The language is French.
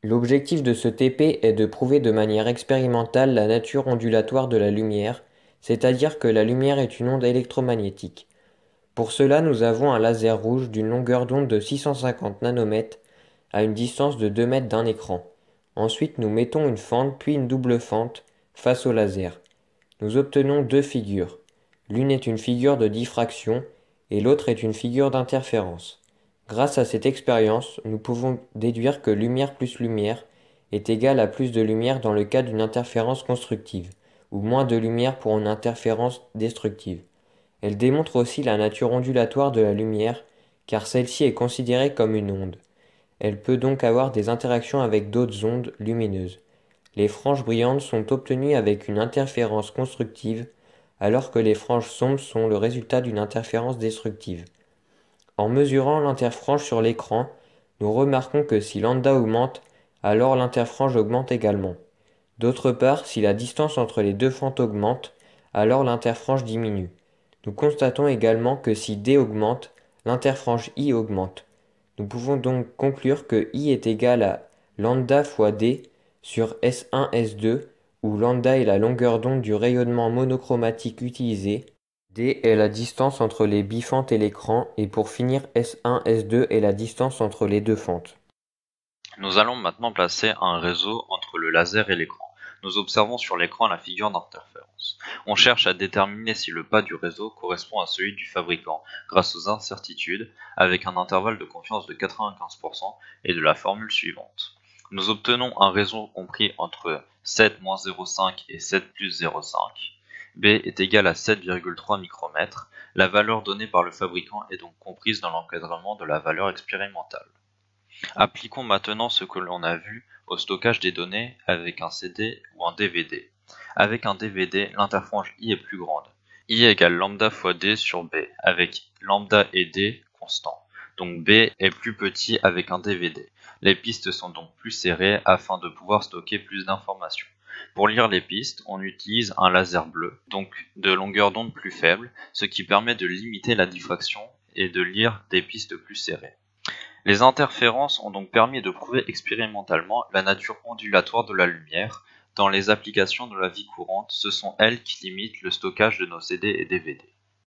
L'objectif de ce TP est de prouver de manière expérimentale la nature ondulatoire de la lumière, c'est-à-dire que la lumière est une onde électromagnétique. Pour cela, nous avons un laser rouge d'une longueur d'onde de 650 nanomètres à une distance de 2 mètres d'un écran. Ensuite, nous mettons une fente puis une double fente face au laser. Nous obtenons deux figures. L'une est une figure de diffraction et l'autre est une figure d'interférence. Grâce à cette expérience, nous pouvons déduire que lumière plus lumière est égale à plus de lumière dans le cas d'une interférence constructive, ou moins de lumière pour une interférence destructive. Elle démontre aussi la nature ondulatoire de la lumière, car celle-ci est considérée comme une onde. Elle peut donc avoir des interactions avec d'autres ondes lumineuses. Les franges brillantes sont obtenues avec une interférence constructive, alors que les franges sombres sont le résultat d'une interférence destructive. En mesurant l'interfrange sur l'écran, nous remarquons que si lambda augmente, alors l'interfrange augmente également. D'autre part, si la distance entre les deux fentes augmente, alors l'interfrange diminue. Nous constatons également que si D augmente, l'interfrange I augmente. Nous pouvons donc conclure que I est égal à lambda fois D sur S1 S2, où lambda est la longueur d'onde du rayonnement monochromatique utilisé, D est la distance entre les bifentes et l'écran, et pour finir S1 S2 est la distance entre les deux fentes. Nous allons maintenant placer un réseau entre le laser et l'écran. Nous observons sur l'écran la figure d'interférence. On cherche à déterminer si le pas du réseau correspond à celui du fabricant grâce aux incertitudes avec un intervalle de confiance de 95% et de la formule suivante. Nous obtenons un réseau compris entre 7-0,5 et 7 plus 0,5. B est égal à 7,3 micromètres. La valeur donnée par le fabricant est donc comprise dans l'encadrement de la valeur expérimentale. Appliquons maintenant ce que l'on a vu au stockage des données avec un CD ou un DVD. Avec un DVD, l'interfrange I est plus grande. I égale lambda fois D sur B, avec lambda et D constants. Donc B est plus petit avec un DVD. Les pistes sont donc plus serrées afin de pouvoir stocker plus d'informations. Pour lire les pistes, on utilise un laser bleu, donc de longueur d'onde plus faible, ce qui permet de limiter la diffraction et de lire des pistes plus serrées. Les interférences ont donc permis de prouver expérimentalement la nature ondulatoire de la lumière. Dans les applications de la vie courante, ce sont elles qui limitent le stockage de nos CD et DVD.